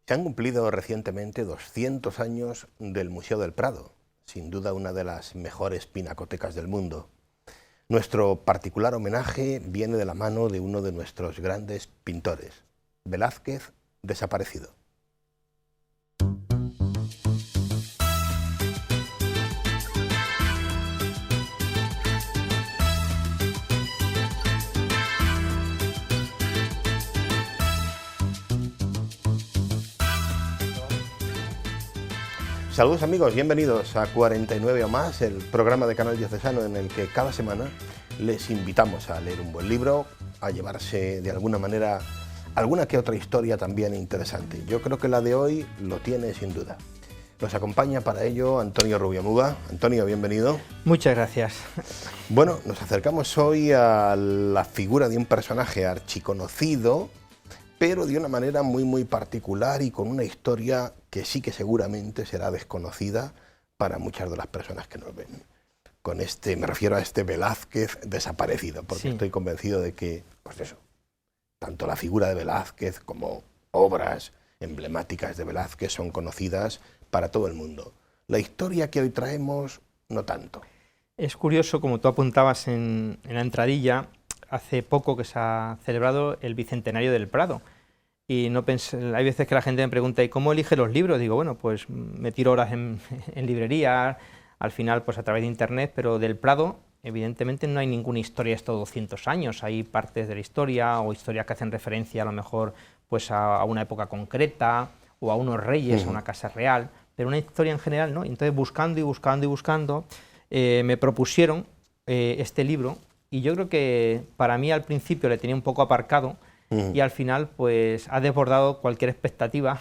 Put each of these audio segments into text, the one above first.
Se han cumplido recientemente 200 años del Museo del Prado, sin duda una de las mejores pinacotecas del mundo. Nuestro particular homenaje viene de la mano de uno de nuestros grandes pintores, Velázquez, desaparecido. Saludos amigos, bienvenidos a 49 o más, el programa de Canal Diocesano en el que cada semana les invitamos a leer un buen libro, a llevarse de alguna manera alguna que otra historia también interesante. Yo creo que la de hoy lo tiene sin duda. Nos acompaña para ello Antonio Rubiamuga. Antonio, bienvenido. Muchas gracias. Bueno, nos acercamos hoy a la figura de un personaje archiconocido, pero de una manera muy particular y con una historia que sí que seguramente será desconocida para muchas de las personas que nos ven. Con este, me refiero a este Velázquez desaparecido, porque estoy convencido de que, pues eso, tanto la figura de Velázquez como obras emblemáticas de Velázquez son conocidas para todo el mundo. La historia que hoy traemos, no tanto. Es curioso, como tú apuntabas en la entradilla, hace poco que se ha celebrado el Bicentenario del Prado. Y no hay veces que la gente me pregunta, ¿y cómo elige los libros? Digo, bueno, pues me tiro horas en librerías, al final pues a través de internet, pero del Prado evidentemente no hay ninguna historia de estos 200 años, hay partes de la historia o historias que hacen referencia a lo mejor pues a una época concreta o a unos reyes, a una casa real, pero una historia en general no. Entonces buscando, me propusieron este libro y yo creo que para mí al principio le tenía un poco aparcado, y al final pues ha desbordado cualquier expectativa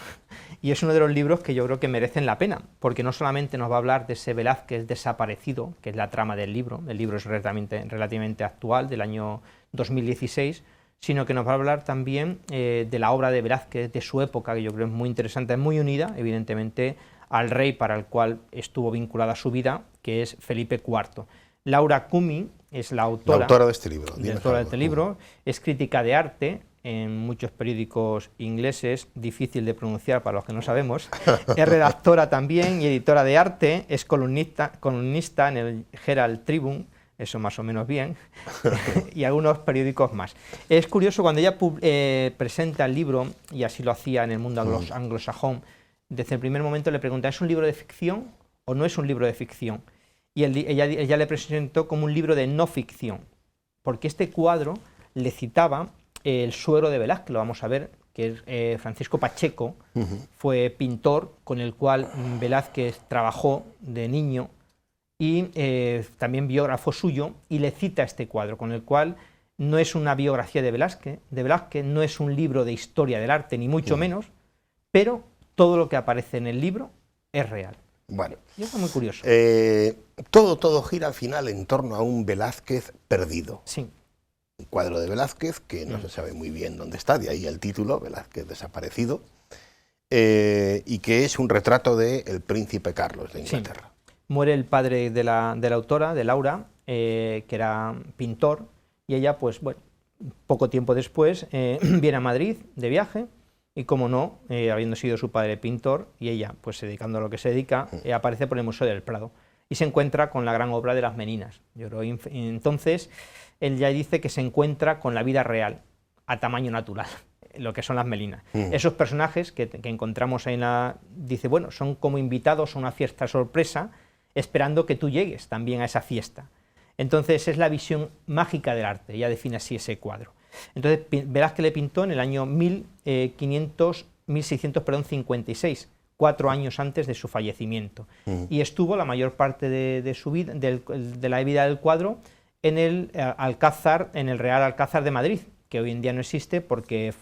y es uno de los libros que yo creo que merecen la pena, porque no solamente nos va a hablar de ese Velázquez desaparecido, que es la trama del libro, el libro es relativamente actual, del año 2016, sino que nos va a hablar también de la obra de Velázquez, de su época, que yo creo es muy interesante, es muy unida, evidentemente, al rey para el cual estuvo vinculada su vida, que es Felipe IV. Laura Cumming es la autora de este libro. Es crítica de arte en muchos periódicos ingleses, difícil de pronunciar para los que no sabemos, es redactora también y editora de arte, es columnista en el Herald Tribune, eso más o menos bien, y algunos periódicos más. Es curioso cuando ella presenta el libro, y así lo hacía en el mundo anglosajón, desde el primer momento le pregunta, ¿es un libro de ficción o no es un libro de ficción? Y ella le presentó como un libro de no ficción, porque este cuadro le citaba el suegro de Velázquez, lo vamos a ver, que es Francisco Pacheco, fue pintor con el cual Velázquez trabajó de niño y también biógrafo suyo, y le cita este cuadro, con el cual no es una biografía de Velázquez, no es un libro de historia del arte, ni mucho menos, pero todo lo que aparece en el libro es real. Bueno, y eso es muy curioso. Todo gira al final en torno a un Velázquez perdido. Sí. Un cuadro de Velázquez que no se sabe muy bien dónde está, de ahí el título, Velázquez desaparecido, y que es un retrato del príncipe Carlos de Inglaterra. Sí. Muere el padre de la autora, de Laura, que era pintor, y ella, pues bueno, poco tiempo después viene a Madrid de viaje, y como no, habiendo sido su padre pintor, y ella, pues dedicando a lo que se dedica, aparece por el Museo del Prado, y se encuentra con la gran obra de las Meninas. Yo creo, entonces, él ya dice que se encuentra con la vida real, a tamaño natural, lo que son las Meninas. Esos personajes que encontramos ahí dice, bueno, son como invitados a una fiesta sorpresa, esperando que tú llegues también a esa fiesta. Entonces es la visión mágica del arte, ella define así ese cuadro. Entonces Velázquez le pintó en el año 1656, 4 años antes de su fallecimiento, y estuvo la mayor parte de su vida, de la vida del cuadro, en el Alcázar, en el Real Alcázar de Madrid, que hoy en día no existe porque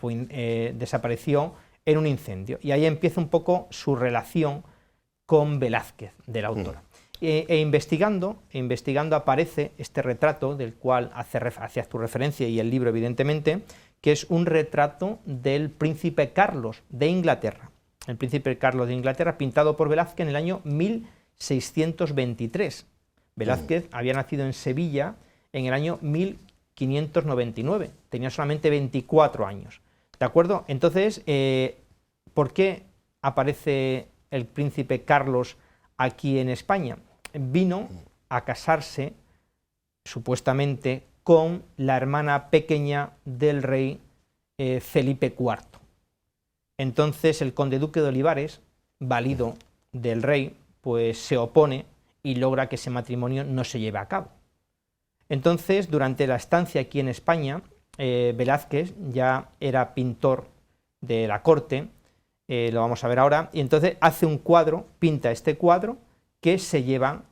desapareció en un incendio. Y ahí empieza un poco su relación con Velázquez, de la autora. Investigando aparece este retrato, del cual hacías tu referencia, y el libro evidentemente, que es un retrato del príncipe Carlos de Inglaterra. El príncipe Carlos de Inglaterra, pintado por Velázquez en el año 1623. Velázquez había nacido en Sevilla en el año 1599, tenía solamente 24 años, ¿de acuerdo? Entonces, ¿por qué aparece el príncipe Carlos aquí en España? Vino a casarse, supuestamente, con la hermana pequeña del rey Felipe IV. Entonces el conde duque de Olivares, válido del rey, pues se opone y logra que ese matrimonio no se lleve a cabo. Entonces, durante la estancia aquí en España, Velázquez ya era pintor de la corte, lo vamos a ver ahora, y entonces hace un cuadro, pinta este cuadro, que se lleva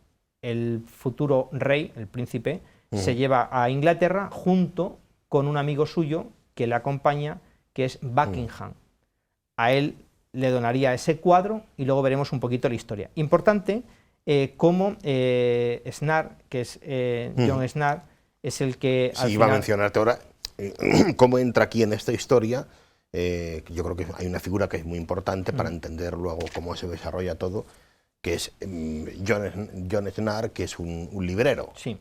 el futuro rey, el príncipe, se lleva a Inglaterra junto con un amigo suyo que le acompaña, que es Buckingham. A él le donaría ese cuadro y luego veremos un poquito la historia. Importante cómo Snart, que es John Snart, es el que... Sí, iba a mencionarte ahora cómo entra aquí en esta historia. Yo creo que hay una figura que es muy importante para entender luego cómo se desarrolla todo, que es John Snart, que es un librero. Sí.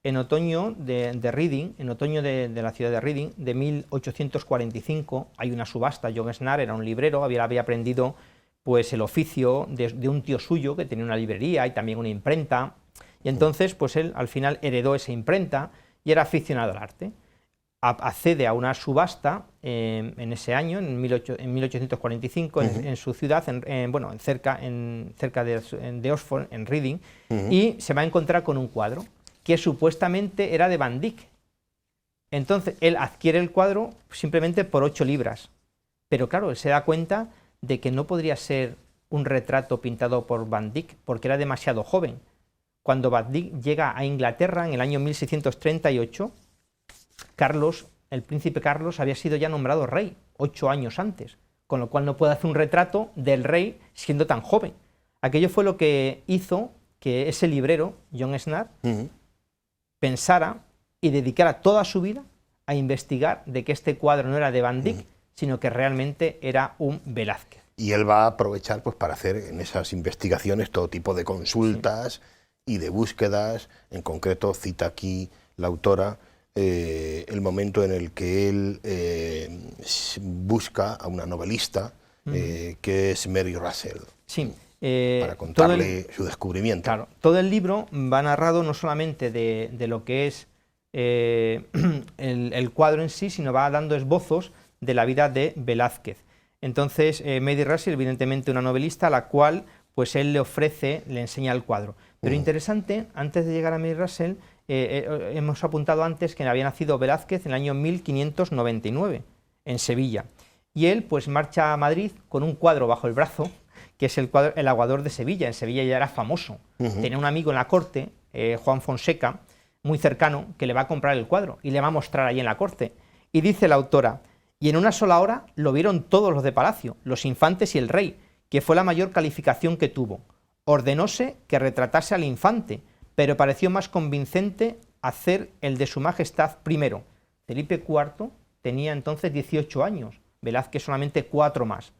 En otoño de Reading, en otoño de la ciudad de Reading, de 1845, hay una subasta. John Snart era un librero, había aprendido pues el oficio de un tío suyo que tenía una librería y también una imprenta, y entonces pues él al final heredó esa imprenta y era aficionado al arte. Accede a una subasta en ese año, en 1845, en su ciudad, cerca de Oxford, en Reading, y se va a encontrar con un cuadro que supuestamente era de Van Dyck. Entonces él adquiere el cuadro simplemente por 8 libras, pero claro, él se da cuenta de que no podría ser un retrato pintado por Van Dyck porque era demasiado joven. Cuando Van Dyck llega a Inglaterra en el año 1638, el príncipe Carlos había sido ya nombrado rey 8 años antes, con lo cual no puede hacer un retrato del rey siendo tan joven. Aquello fue lo que hizo que ese librero, John Snart, pensara y dedicara toda su vida a investigar de que este cuadro no era de Van Dyck, sino que realmente era un Velázquez. Y él va a aprovechar pues para hacer en esas investigaciones todo tipo de consultas y de búsquedas. En concreto cita aquí la autora el momento en el que él busca a una novelista que es Mary Russell. Sí. Para contarle su descubrimiento. Claro, todo el libro va narrado no solamente de lo que es el cuadro en sí, sino va dando esbozos de la vida de Velázquez. Entonces, Mary Russell, evidentemente una novelista, a la cual pues él le enseña el cuadro. Pero interesante, antes de llegar a Mary Russell, hemos apuntado antes que había nacido Velázquez en el año 1599, en Sevilla. Y él pues marcha a Madrid con un cuadro bajo el brazo, que es el cuadro El aguador de Sevilla. En Sevilla ya era famoso. Tenía un amigo en la corte, Juan Fonseca, muy cercano, que le va a comprar el cuadro y le va a mostrar ahí en la corte. Y dice la autora: y en una sola hora lo vieron todos los de palacio, los infantes y el rey, que fue la mayor calificación que tuvo. Ordenóse que retratase al infante, pero pareció más convincente hacer el de su majestad primero. Felipe IV tenía entonces 18 años, Velázquez solamente 4 más.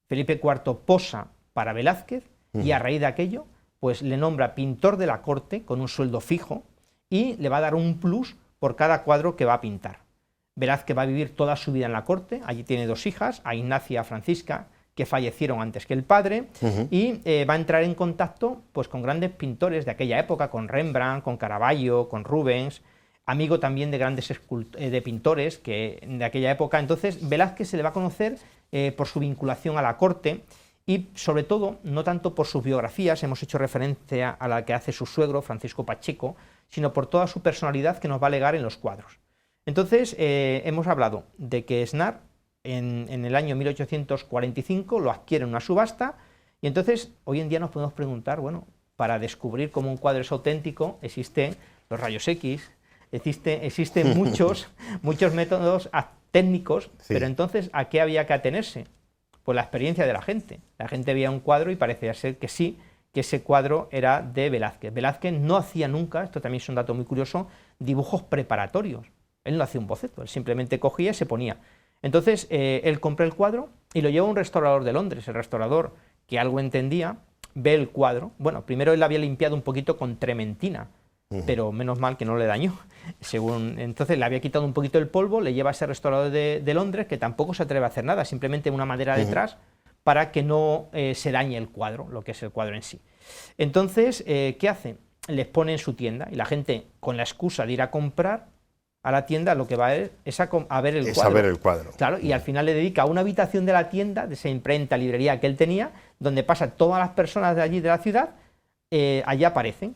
Felipe IV posa para Velázquez y a raíz de aquello pues le nombra pintor de la corte con un sueldo fijo y le va a dar un plus por cada cuadro que va a pintar. Velázquez va a vivir toda su vida en la corte, allí tiene 2 hijas, a Ignacia y a Francisca, que fallecieron antes que el padre, y va a entrar en contacto pues, con grandes pintores de aquella época, con Rembrandt, con Caravaggio, con Rubens, amigo también de grandes pintores de aquella época. Entonces Velázquez se le va a conocer por su vinculación a la corte y sobre todo, no tanto por sus biografías, hemos hecho referencia a la que hace su suegro, Francisco Pacheco, sino por toda su personalidad que nos va a legar en los cuadros. Entonces hemos hablado de que Snart en el año 1845 lo adquiere en una subasta y entonces hoy en día nos podemos preguntar, bueno, para descubrir cómo un cuadro es auténtico existen los rayos X, existen muchos métodos técnicos, pero entonces ¿a qué había que atenerse? Pues la experiencia de la gente. La gente veía un cuadro y parecía ser que sí, que ese cuadro era de Velázquez. Velázquez no hacía nunca, esto también es un dato muy curioso, dibujos preparatorios. Él no hacía un boceto, él simplemente cogía y se ponía. Entonces, él compra el cuadro y lo lleva a un restaurador de Londres. El restaurador, que algo entendía, ve el cuadro. Bueno, primero él lo había limpiado un poquito con trementina, pero menos mal que no le dañó. Entonces le había quitado un poquito el polvo, le lleva a ese restaurador de Londres, que tampoco se atreve a hacer nada, simplemente una madera detrás, para que no se dañe el cuadro, lo que es el cuadro en sí. Entonces, ¿qué hace? Les pone en su tienda y la gente, con la excusa de ir a comprar a la tienda, lo que va es a ver el cuadro. A ver el cuadro. Claro, y al final le dedica una habitación de la tienda, de esa imprenta, librería que él tenía, donde pasan todas las personas de allí de la ciudad, allí aparecen,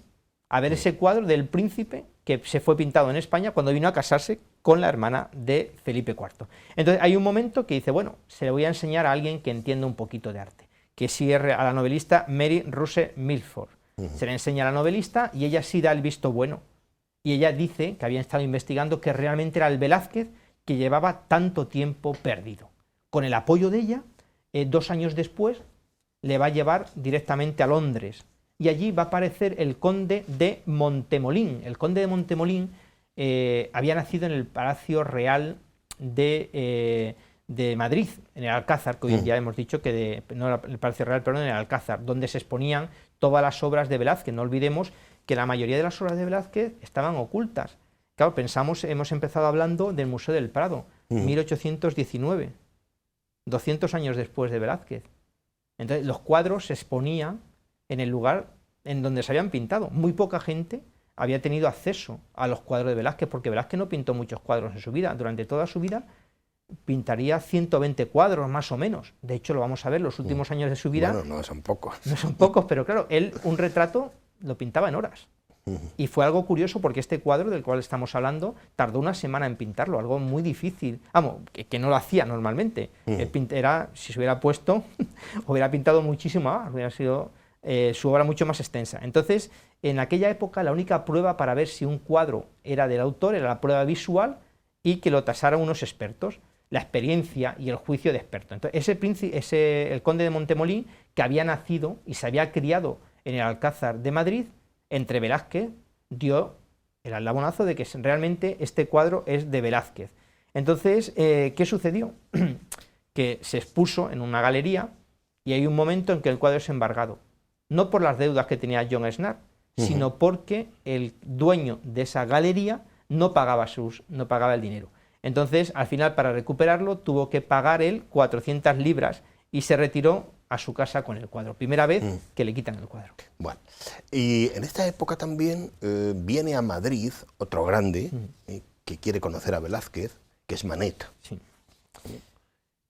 a ver ese cuadro del príncipe que se fue pintado en España cuando vino a casarse con la hermana de Felipe IV. Entonces hay un momento que dice, bueno, se le voy a enseñar a alguien que entienda un poquito de arte, que sí es a la novelista Mary Rose Milford. Se le enseña a la novelista y ella sí da el visto bueno. Y ella dice que habían estado investigando que realmente era el Velázquez que llevaba tanto tiempo perdido. Con el apoyo de ella, 2 años después, le va a llevar directamente a Londres. Y allí va a aparecer el conde de Montemolín. El conde de Montemolín había nacido en el Palacio Real de Madrid, en el Alcázar, que hoy en día hemos dicho que no era el Palacio Real, pero en el Alcázar, donde se exponían todas las obras de Velázquez. No olvidemos que la mayoría de las obras de Velázquez estaban ocultas. Claro, hemos empezado hablando del Museo del Prado, 1819, 200 años después de Velázquez. Entonces, los cuadros se exponían en el lugar en donde se habían pintado. Muy poca gente había tenido acceso a los cuadros de Velázquez, porque Velázquez no pintó muchos cuadros en su vida. Durante toda su vida pintaría 120 cuadros, más o menos. De hecho, lo vamos a ver, los últimos años de su vida... Bueno, no son pocos. No son pocos, pero claro, él un retrato lo pintaba en horas. Y fue algo curioso porque este cuadro del cual estamos hablando tardó 1 semana en pintarlo, algo muy difícil. Vamos, que no lo hacía normalmente. Si se hubiera puesto, hubiera pintado muchísimo más, hubiera sido su obra mucho más extensa. Entonces, en aquella época, la única prueba para ver si un cuadro era del autor era la prueba visual y que lo tasaran unos expertos, la experiencia y el juicio de expertos. Entonces, el conde de Montemolín, que había nacido y se había criado en el Alcázar de Madrid, entre Velázquez, dio el aldabonazo de que realmente este cuadro es de Velázquez. Entonces, ¿qué sucedió? Que se expuso en una galería y hay un momento en que el cuadro es embargado. No por las deudas que tenía John Snart, sino porque el dueño de esa galería no pagaba el dinero. Entonces, al final, para recuperarlo, tuvo que pagar él 400 libras y se retiró a su casa con el cuadro. Primera vez que le quitan el cuadro. Bueno, y en esta época también viene a Madrid otro grande que quiere conocer a Velázquez, que es Manet. Sí.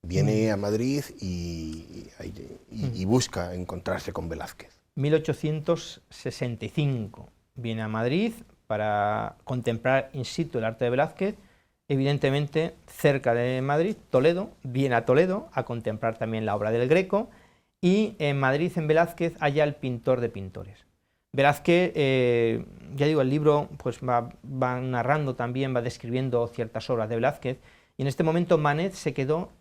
Viene a Madrid y busca encontrarse con Velázquez. 1865 viene a Madrid para contemplar in situ el arte de Velázquez. Evidentemente, cerca de Madrid, Toledo, viene a Toledo a contemplar también la obra del Greco, y en Madrid, en Velázquez, halla el pintor de pintores. Velázquez, ya digo, el libro pues va narrando también, va describiendo ciertas obras de Velázquez, y en este momento Manet se quedó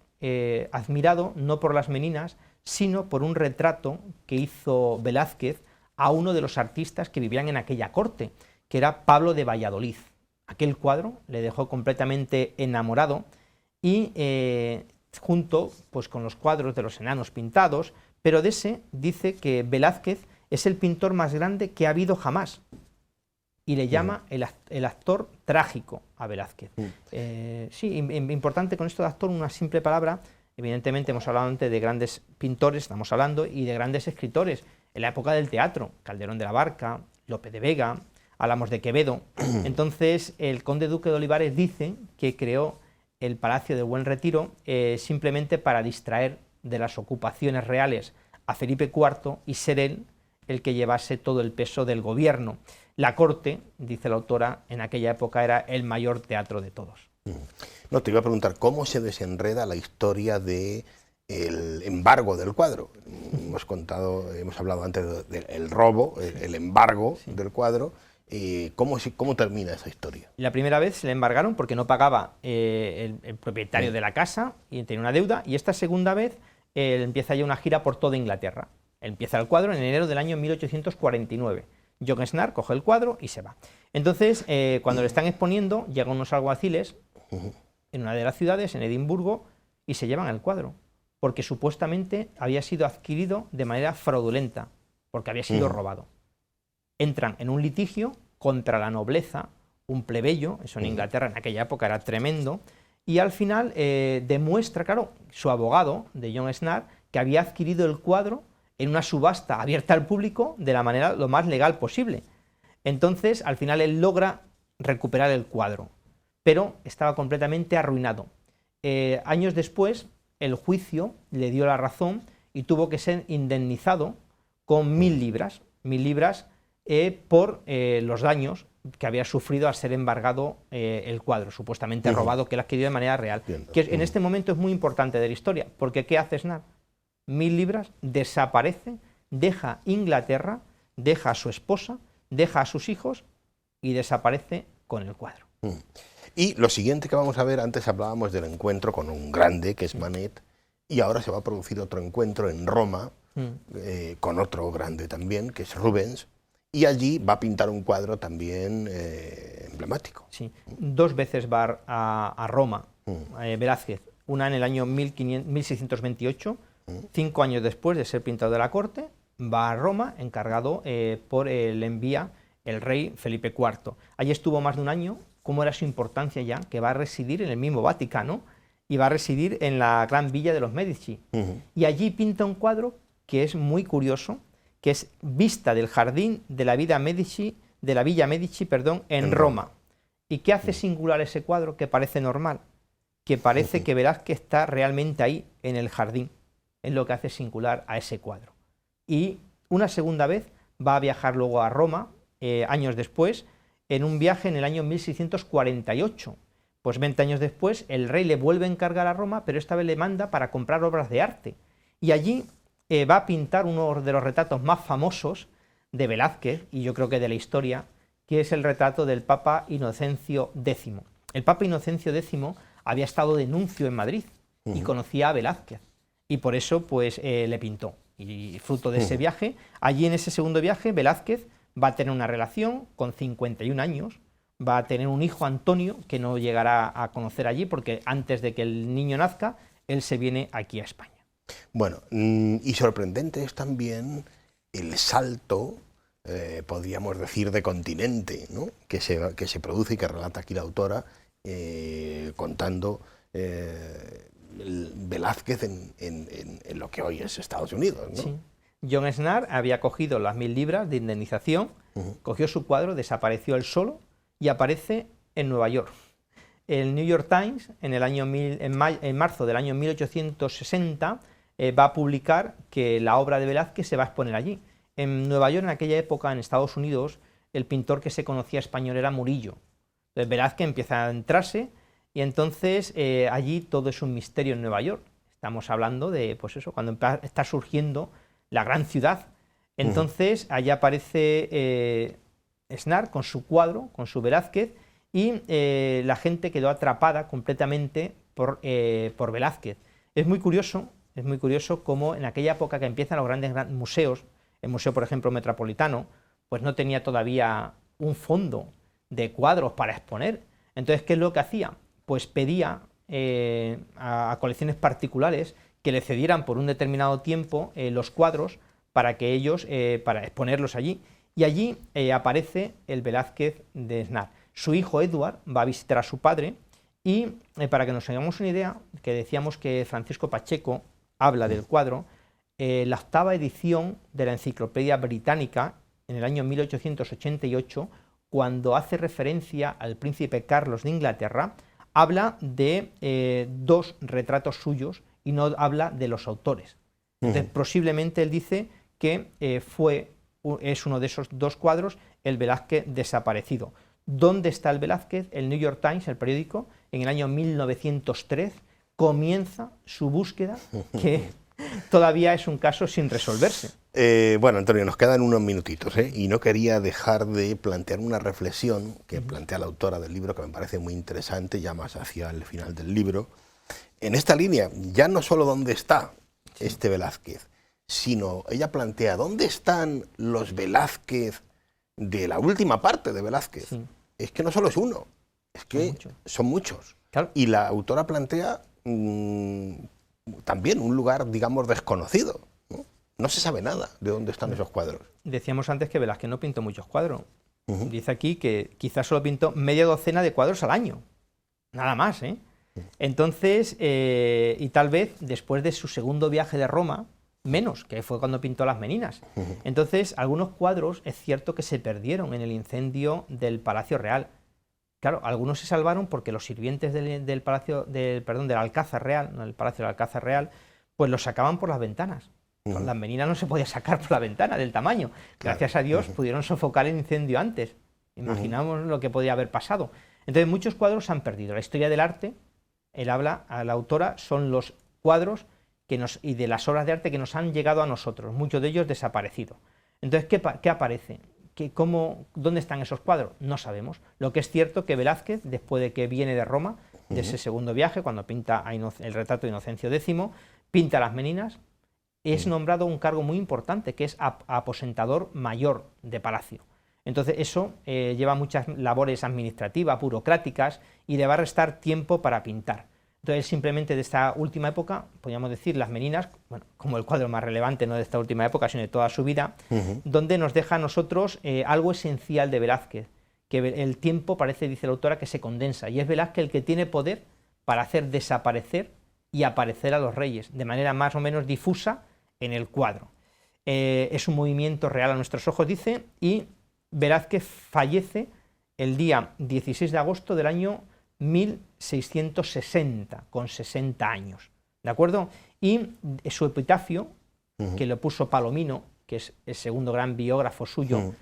admirado no por las meninas, sino por un retrato que hizo Velázquez a uno de los artistas que vivían en aquella corte, que era Pablo de Valladolid. Aquel cuadro le dejó completamente enamorado y junto pues, con los cuadros de los enanos pintados, pero de ese dice que Velázquez es el pintor más grande que ha habido jamás y le llama el actor trágico a Velázquez. Sí, importante con esto de actor, una simple palabra. Evidentemente hemos hablado antes de grandes pintores, estamos hablando, y de grandes escritores. En la época del teatro, Calderón de la Barca, Lope de Vega, hablamos de Quevedo. Entonces, el conde duque de Olivares dice que creó el Palacio del Buen Retiro simplemente para distraer de las ocupaciones reales a Felipe IV y ser él el que llevase todo el peso del gobierno. La corte, dice la autora, en aquella época era el mayor teatro de todos. No, te iba a preguntar, ¿cómo se desenreda la historia del embargo del cuadro? Hemos hablado antes del robo, el embargo del cuadro. ¿Cómo termina esa historia? La primera vez se le embargaron porque no pagaba el propietario de la casa y tenía una deuda, y esta segunda vez empieza ya una gira por toda Inglaterra. Empieza el cuadro en enero del año 1849. John Snart coge el cuadro y se va. Entonces, cuando le están exponiendo, llegan unos alguaciles en una de las ciudades, en Edimburgo, y se llevan el cuadro, porque supuestamente había sido adquirido de manera fraudulenta, porque había sido robado. Entran en un litigio contra la nobleza, un plebeyo, eso en Inglaterra en aquella época era tremendo, y al final demuestra, claro, su abogado de John Snart, que había adquirido el cuadro en una subasta abierta al público de la manera lo más legal posible. Entonces, al final él logra recuperar el cuadro, pero estaba completamente arruinado. Años después, el juicio le dio la razón y tuvo que ser indemnizado con 1.000 libras, 1.000 libras por los daños que había sufrido al ser embargado el cuadro, supuestamente robado, que él adquirió de manera real. Que en este momento es muy importante de la historia, porque ¿qué hace Esnar? 1.000 libras, desaparece, deja Inglaterra, deja a su esposa, deja a sus hijos y desaparece con el cuadro. Y lo siguiente que vamos a ver, antes hablábamos del encuentro con un grande, que es Manet, y ahora se va a producir otro encuentro en Roma, con otro grande también, que es Rubens, y allí va a pintar un cuadro también emblemático. Sí, 2 veces va a Roma, Velázquez, una en el año 1628, 5 años después de ser pintado de la corte, va a Roma, encargado por el envía el rey Felipe IV. Allí estuvo más de un año. Cómo era su importancia ya, que va a residir en el mismo Vaticano y va a residir en la gran villa de los Medici. Y allí pinta un cuadro que es muy curioso, que es Vista del jardín de la Villa Medici, en Roma. ¿Y qué hace singular ese cuadro? Que parece normal, que parece que Velázquez está realmente ahí, en el jardín. Es lo que hace singular a ese cuadro. Y una segunda vez va a viajar luego a Roma, años después, en un viaje en el año 1648. Pues 20 años después el rey le vuelve a encargar a Roma, pero esta vez le manda para comprar obras de arte. Y allí va a pintar uno de los retratos más famosos de Velázquez, y yo creo que de la historia, que es el retrato del Papa Inocencio X. El Papa Inocencio X había estado de nuncio en Madrid y conocía a Velázquez, y por eso pues le pintó. Y fruto de ese viaje, allí en ese segundo viaje, Velázquez va a tener una relación con 51 años, va a tener un hijo, Antonio, que no llegará a conocer allí porque antes de que el niño nazca, él se viene aquí a España. Bueno, y sorprendente es también el salto, podríamos decir, de continente, ¿no? que se produce y que relata aquí la autora, contando Velázquez en lo que hoy es Estados Unidos, ¿no? Sí. John Esnar había cogido las 1.000 libras de indemnización, cogió su cuadro, desapareció él solo y aparece en Nueva York. El New York Times, en marzo del año 1860, va a publicar que la obra de Velázquez se va a exponer allí. En Nueva York, en aquella época, en Estados Unidos, el pintor que se conocía español era Murillo. Entonces Velázquez empieza a adentrarse y entonces allí todo es un misterio en Nueva York. Estamos hablando de, pues eso, cuando está surgiendo la gran ciudad. Entonces allá aparece Esnar con su cuadro, con su Velázquez, y la gente quedó atrapada completamente por Velázquez. Es muy curioso cómo en aquella época que empiezan los grandes museos, el Museo, por ejemplo, Metropolitano, pues no tenía todavía un fondo de cuadros para exponer. Entonces, ¿qué es lo que hacía? Pues pedía a colecciones particulares que le cedieran por un determinado tiempo los cuadros para que ellos, para exponerlos allí. Y allí aparece el Velázquez de Esnar. Su hijo Edward va a visitar a su padre y, para que nos hagamos una idea, que decíamos que Francisco Pacheco habla del cuadro, la 8ª edición de la Enciclopedia Británica, en el año 1888, cuando hace referencia al príncipe Carlos de Inglaterra, habla de 2 retratos suyos y no habla de los autores. Entonces, posiblemente él dice que es uno de esos 2 cuadros, el Velázquez desaparecido. ¿Dónde está el Velázquez? El New York Times, el periódico, en el año 1903, comienza su búsqueda, que todavía es un caso sin resolverse. Bueno, Antonio, nos quedan unos minutitos, y no quería dejar de plantear una reflexión que plantea la autora del libro, que me parece muy interesante, ya más hacia el final del libro. En esta línea, ya no solo dónde está este Velázquez, sino ella plantea dónde están los Velázquez de la última parte de Velázquez. Sí. Es que no solo es uno, es que son muchos. Claro. Y la autora plantea también un lugar, digamos, desconocido. No se sabe nada de dónde están esos cuadros. Decíamos antes que Velázquez no pintó muchos cuadros. Dice aquí que quizás solo pintó media docena de cuadros al año. Nada más, ¿eh? Entonces, y tal vez después de su segundo viaje de Roma, menos, que fue cuando pintó las Meninas. Entonces, algunos cuadros es cierto que se perdieron en el incendio del Palacio Real. Claro, algunos se salvaron porque los sirvientes del Alcázar Real, no, el Palacio del Alcázar Real, pues los sacaban por las ventanas. Las Meninas no se podía sacar por la ventana del tamaño. Gracias a Dios pudieron sofocar el incendio antes. Imaginamos lo que podía haber pasado. Entonces, muchos cuadros se han perdido. La historia del arte, él habla, a la autora, son los cuadros y de las obras de arte que nos han llegado a nosotros, muchos de ellos desaparecidos. Entonces, ¿qué aparece? ¿Dónde están esos cuadros? No sabemos. Lo que es cierto que Velázquez, después de que viene de Roma, de ese segundo viaje, cuando pinta el retrato de Inocencio X, pinta las Meninas, es nombrado un cargo muy importante, que es aposentador mayor de palacio. Entonces eso lleva muchas labores administrativas, burocráticas, y le va a restar tiempo para pintar. Entonces, simplemente de esta última época, podríamos decir las Meninas, bueno, como el cuadro más relevante, no de esta última época, sino de toda su vida, donde nos deja a nosotros algo esencial de Velázquez, que el tiempo parece, dice la autora, que se condensa, y es Velázquez el que tiene poder para hacer desaparecer y aparecer a los reyes, de manera más o menos difusa en el cuadro. Es un movimiento real a nuestros ojos, dice, y Velázquez fallece el día 16 de agosto del año 1660, con 60 años, ¿de acuerdo? Y su epitafio, que lo puso Palomino, que es el segundo gran biógrafo suyo,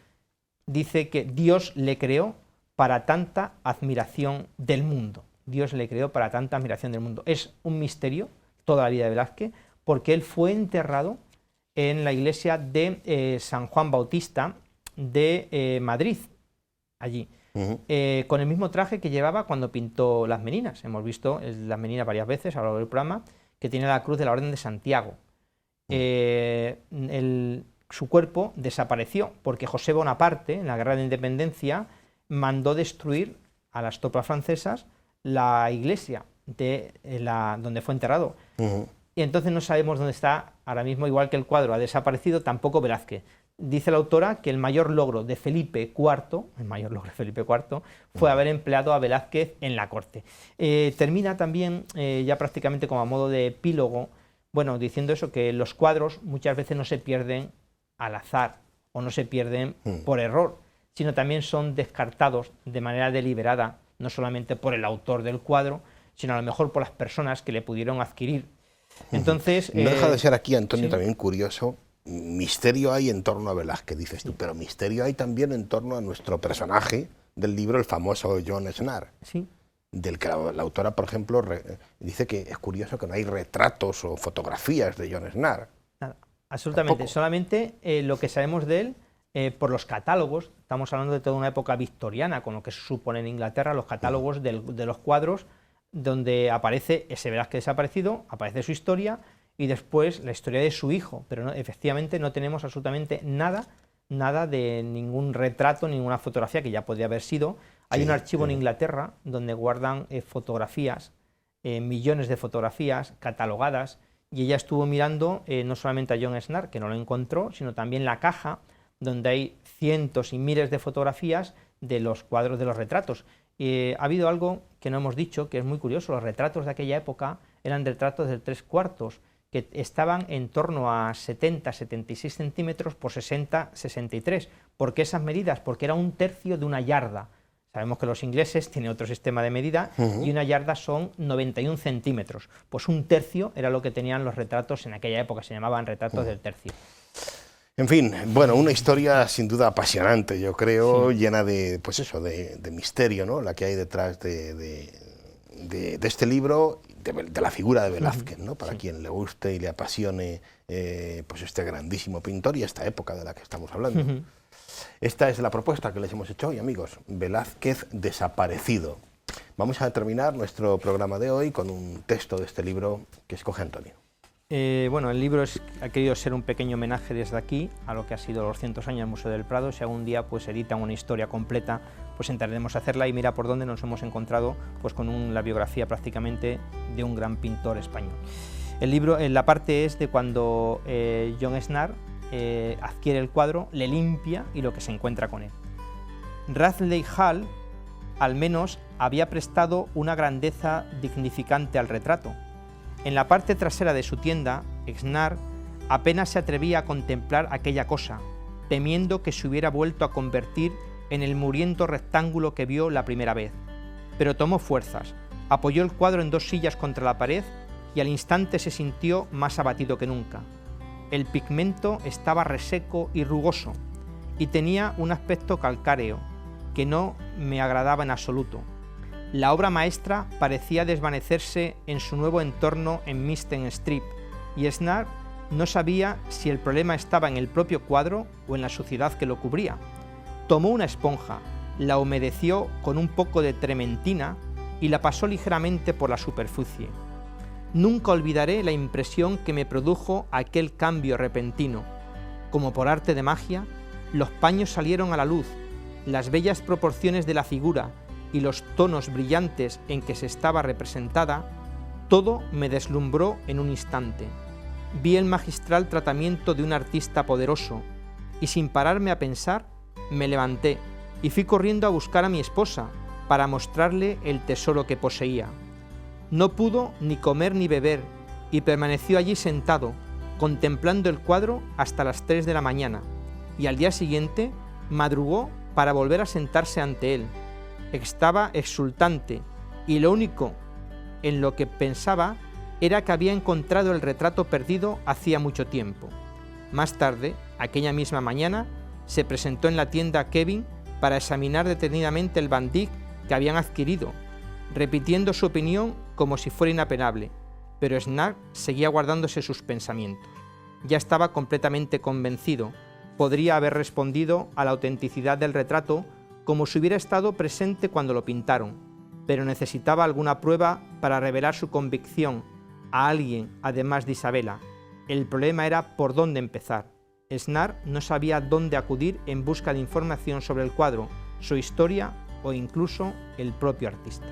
dice que Dios le creó para tanta admiración del mundo. Dios le creó para tanta admiración del mundo. Es un misterio toda la vida de Velázquez, porque él fue enterrado en la iglesia de San Juan Bautista de Madrid, allí. Con el mismo traje que llevaba cuando pintó las Meninas. Hemos visto las Meninas varias veces a lo largo del programa, que tiene la cruz de la Orden de Santiago. Su cuerpo desapareció porque José Bonaparte, en la Guerra de Independencia, mandó destruir a las tropas francesas la iglesia donde fue enterrado. Y entonces no sabemos dónde está ahora mismo, igual que el cuadro ha desaparecido, tampoco Velázquez. Dice la autora que el mayor logro de Felipe IV, fue haber empleado a Velázquez en la corte. Termina también, ya prácticamente como a modo de epílogo, bueno, diciendo eso, que los cuadros muchas veces no se pierden al azar o no se pierden por error, sino también son descartados de manera deliberada, no solamente por el autor del cuadro, sino a lo mejor por las personas que le pudieron adquirir. Entonces, no deja de ser aquí, Antonio, ¿sí? También curioso. Misterio hay en torno a Velázquez, dices tú, pero misterio hay también en torno a nuestro personaje del libro, el famoso John Snart, del que la autora, por ejemplo, dice que es curioso que no hay retratos o fotografías de John Snart. Nada, absolutamente, tampoco. Solamente lo que sabemos de él por los catálogos. Estamos hablando de toda una época victoriana, con lo que se supone en Inglaterra, los catálogos de los cuadros, donde aparece ese Velázquez desaparecido, aparece su historia, y después la historia de su hijo, pero efectivamente no tenemos absolutamente nada de ningún retrato, ninguna fotografía, que ya podría haber sido. Hay un archivo en Inglaterra donde guardan fotografías, millones de fotografías catalogadas, y ella estuvo mirando no solamente a John Snart, que no lo encontró, sino también la caja, donde hay cientos y miles de fotografías de los cuadros, de los retratos. Ha habido algo que no hemos dicho, que es muy curioso. Los retratos de aquella época eran retratos de 3/4, que estaban en torno a 70-76 centímetros por 60-63. ¿Por qué esas medidas? Porque era 1/3 de una yarda. Sabemos que los ingleses tienen otro sistema de medida, y una yarda son 91 centímetros. Pues 1/3 era lo que tenían los retratos en aquella época, se llamaban retratos del tercio. En fin, bueno, una historia sin duda apasionante, yo creo, llena de, pues eso, de misterio, ¿no? La que hay detrás de este libro, de la figura de Velázquez, ¿no? Para quien le guste y le apasione pues este grandísimo pintor y esta época de la que estamos hablando. Esta es la propuesta que les hemos hecho hoy, amigos. Velázquez desaparecido. Vamos a terminar nuestro programa de hoy con un texto de este libro que escoge Antonio. Bueno, el libro ha querido ser un pequeño homenaje desde aquí a lo que ha sido los 200 años del Museo del Prado. Si algún día pues editan una historia completa, pues intentaremos hacerla, y mira por dónde nos hemos encontrado pues con la biografía prácticamente de un gran pintor español. El libro, la parte es de cuando John Snart adquiere el cuadro, le limpia y lo que se encuentra con él. Radley Hall al menos, había prestado una grandeza dignificante al retrato. En la parte trasera de su tienda, Esnar apenas se atrevía a contemplar aquella cosa, temiendo que se hubiera vuelto a convertir en el muriento rectángulo que vio la primera vez. Pero tomó fuerzas, apoyó el cuadro en 2 sillas contra la pared y al instante se sintió más abatido que nunca. El pigmento estaba reseco y rugoso y tenía un aspecto calcáreo que no me agradaba en absoluto. La obra maestra parecía desvanecerse en su nuevo entorno en Misten Street y Esnar no sabía si el problema estaba en el propio cuadro o en la suciedad que lo cubría. Tomó una esponja, la humedeció con un poco de trementina y la pasó ligeramente por la superficie. Nunca olvidaré la impresión que me produjo aquel cambio repentino. Como por arte de magia, los paños salieron a la luz, las bellas proporciones de la figura y los tonos brillantes en que se estaba representada, todo me deslumbró en un instante. Vi el magistral tratamiento de un artista poderoso y sin pararme a pensar, me levanté y fui corriendo a buscar a mi esposa para mostrarle el tesoro que poseía. No pudo ni comer ni beber y permaneció allí sentado, contemplando el cuadro hasta las 3 de la mañana, y al día siguiente madrugó para volver a sentarse ante él. Estaba exultante y lo único en lo que pensaba era que había encontrado el retrato perdido hacía mucho tiempo. Más tarde, aquella misma mañana, se presentó en la tienda Kevin para examinar detenidamente el Van Dyck que habían adquirido, repitiendo su opinión como si fuera inapelable, pero Esnar seguía guardándose sus pensamientos. Ya estaba completamente convencido. Podría haber respondido a la autenticidad del retrato como si hubiera estado presente cuando lo pintaron, pero necesitaba alguna prueba para revelar su convicción a alguien además de Isabela. El problema era por dónde empezar. Esnar no sabía dónde acudir en busca de información sobre el cuadro, su historia o incluso el propio artista.